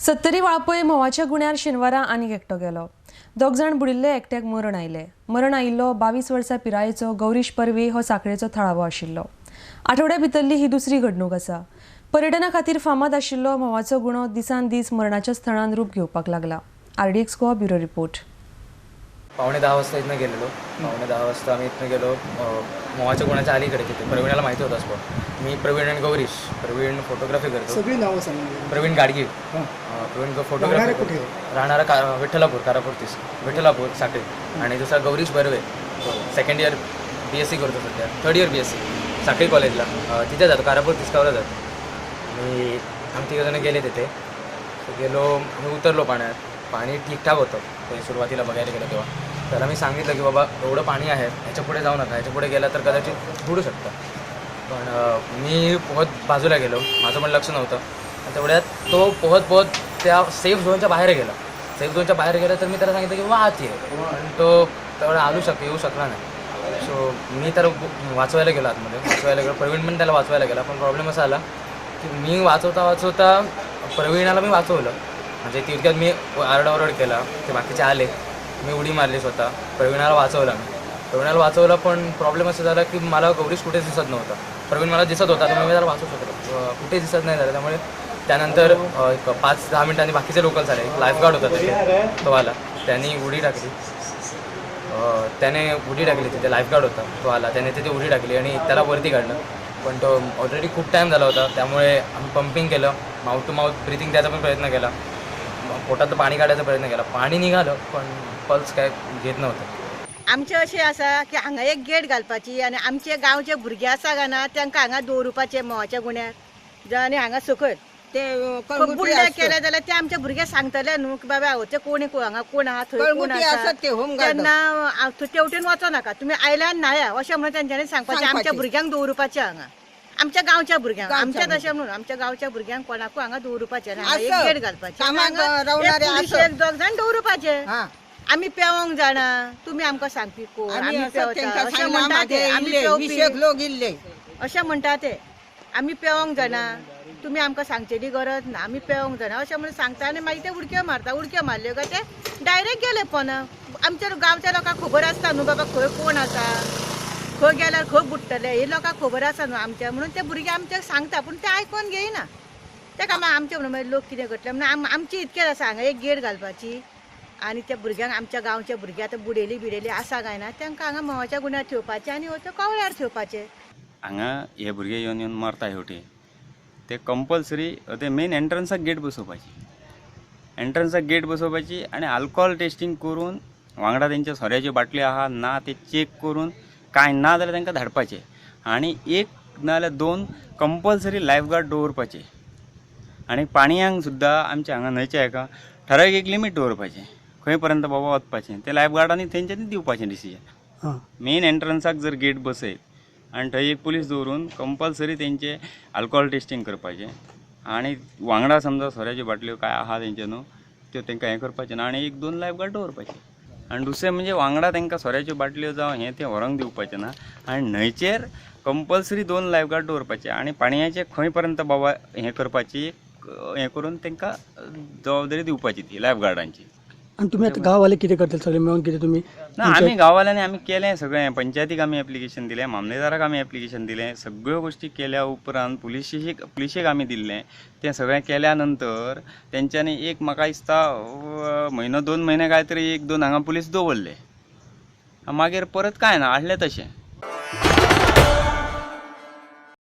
70 वाळपय मोवाच्या गुण्यार शेनवारा आनीक एकटो गेलो। दोग जाण बुडिल्ले एकट्याक मरण आयले। मरण आयिल्लो 22 वर्सां पिरायेचो गौरीश परवे हो साखळेचो थळावो आशिल्लो। आठवड्या भितरली ही दुसरी घडणूक आसा। पर्यटना खातीर फामाद आशिल्लो मोवाचो गुणो दिसान दीस मरणाच्या स्थळान रूप घेवपाक लागला। RDX Goa bureau report. 9:45 वाजता इथनं गेलेलो। 9:10 वाजता आम्ही इथनं गेलो मोहाच्या गुणाच्या अलीकडे तिथे प्रवीणाला माहिती होता स्पॉट। मी प्रवीण आणि गौरीश, प्रवीण फोटोग्राफी करतो, सगळी नावं सांगा। प्रवीण गाडगी, प्रवीण फोटोग्राफी कुठे राहणारा विठ्ठलापूर, कारापूर विठ्ठलापूर साखळी, आणि दुसरा Gaurish Barve, second year BSc करतो सध्या, थर्ड इयर BSc साखळी कॉलेजला, तिथे जातो, कारापूर तिसगावला जातो। आणि आम्ही तिघजणं गेले तिथे गेलो, आम्ही उतरलो पाण्यात। पाणी ठीकठाक होतं ते सुरुवातीला बघायला गेलं तेव्हा। त्याला मी सांगितलं की बाबा एवढं पाणी आहे, ह्याच्या पुढे जाऊ नका, ह्याच्या पुढे गेला तर कदाचित बुडू शकतं। पण मी पोहत बाजूला गेलो, माझं पण लक्ष नव्हतं। आणि तेवढ्यात तो पोहत पोहत त्या सेफ झोनच्या बाहेर गेला। सेफ झोनच्या बाहेर गेला तर मी त्याला सांगितलं की आत ये, पण तो तेवढा येऊ शकला नाही। सो मी त्याला वाचवायला गेलो, वाचवायला गेलो। प्रवीण पण त्याला वाचवायला गेला, पण प्रॉब्लेम असा आला की मी वाचवता प्रवीणाला मी वाचवलं। म्हणजे तितक्यात मी आरडाओरड केला, ते बाकीचे आले, मी उडी मारली स्वतः, प्रवीणाला वाचवलं। पण प्रॉब्लेम असं झाला की मला गौरीश कुठेच दिसत नव्हता। प्रवीण मला दिसत होता तर मी त्याला वाचवू शकलो, कुठेच दिसत नाही झालं। त्यामुळे त्यानंतर 5-10 मिनिटांनी बाकीचे लोकल्स आले, लाईफगार्ड होता तिथे तो आला, त्याने उडी टाकली तिथे लाईफगार्ड होता तो आला, त्याने तिथे उडी टाकली आणि त्याला वरती काढलं। पण तो ऑलरेडी खूप टाईम झाला होता, त्यामुळे आम्ही पंपिंग केलं, माउथ टू माउथ ब्रिथिंग द्यायचा पण प्रयत्न केला, पोटात पाणी काढायचा प्रयत्न केला, पाणी निघालं पण पल्स काय घेत नव्हतं। आमचें अशें आसा की हांगा एक गेट घालपाची आनी आमचे गांवचे भुरगे आसा काय ना तांकां हांगा दवरुपाचे मोवाच्या गुण्यार आनी हांगा सकयल ते बुड्डे केले जाल्यार ते आमचे भुरगे सांगतले न्हू की बाबा हांगचे कोण हांगा कोण आहा, थंय कोण आसा, तेन्ना तेवटेन वचो नाका, तुमी आयल्यान न्हाया अशें म्हणून तेंच्यांनी सांगपाचें। आमच्या भुरग्यांक दवरुपाचें हांगा, आमच्या गांवच्या भुरग्यांक, आमच्या तशें म्हणून आमच्या गांवच्या भुरग्यांक कोणाकूय हांगा दवरुपाचें, एक गेट घालपाचें, एक दोग जाण दवरुपाचे। आम्ही पेवंक जाणा, तुम्ही आमकां सांगपी कोण, आमी पेंवता अशें म्हणटा ते, आमी पेंवपी अशें म्हणटा ते, आमी पेवंक जाणा, तुमी आमकां सांगचेली गरज ना, आमी पेवंक जाणा अशें म्हणून सांगता। आनी मागीर ते उडक्यो मारल्यो काय ते डायरेक्ट गेले पण आमच्या गांवच्या लोकांक खबर आसता न्हू बाबा खंय कोण आसा, खंय गेल्यार खंय बुडटले हे लोकांक खबर आसा न्हू आमच्या, म्हणून ते भुरगे आमचे सांगता पण ते आयकून घेयना। तेका मागीर आमचे म्हणून मागीर लोक कितें करतले म्हणून आमची इतकेच आसा हांगा एक गेट घालपाची आनी त्या भुरग्यांक, आमच्या गांवच्या भुरगे आतां बुडेली आसा काय ना तांकां हांगा मोवाच्या गुण्यार ठेवपाचें आनी हो कवळ्यार ठेवपाचें। हांगा हे भुरगे येवन मरता हेवटे ते कंपल्सरी ते मेन एंट्रन्साक गेट बसोवपाची आनी अल्कोहोल टेस्टिंग करून वांगडा तेंचे सोऱ्याच्यो बाटल्यो आहा ना ते चेक करून, कांय ना जाल्यार तांकां धाडपाचें। आनी एक नाजाल्यार 2 कंपल्सरी लायफगार्ड दवरपाचे। आनी पाणयांक सुद्दां आमच्या हांगा न्हंयच्या हेका ठरावीक एक लिमीट दवरपाचें, खंय पर्यंत बाबा वचपाचें ते लायफगार्डांनी तेंच्यांनी दिवपाचें डिसिजन। मेन एंट्रन्साक जर गेट बसयत आनी थंय एक पुलीस दवरून कंपल्सरी तेंचे अल्कोहोल टेस्टिंग करपाचें आनी वांगडा समजा सोऱ्याच्यो बाटल्यो काय आहा तेंचे न्हू त्यो तेंकां हें करपाचें ना, आनी 1-2 लायफगार्ड दवरपाचे। आनी दुसरें म्हणजे वांगडा तेंकां सोऱ्याच्यो बाटल्यो जावं हें तें व्हरोंक दिवपाचें ना, आनी न्हंयचेर कंपल्सरी 2 लायफगार्ड दवरपाचे आनी पाणयाचे खंय पर्यंत बाबा हें करपाची हें करून तेंकां जबाबदारी दिवपाची ती लायफगार्डांची। आणि तुम्ही आता गाववाले कितें करतले सगळे मेळून कितें तुम्ही? ना आमी गांववाल्यांनी आमी केलें सगळें, पंचायतीक आमी एप्लिकेशन दिलें, मामलेदाराक आमी एप्लिकेशन दिलें, सगळ्यो गोश्टी केल्या उपरांत पुलिशेक आमी दिल्लें। तें सगळें केल्या नंतर तेंच्यांनी एक म्हाका दिसता 1-2 म्हयने काय तरी 1-2 हांगा पुलीस दवरले, मागीर परत कांय ना, हाडलें तशें।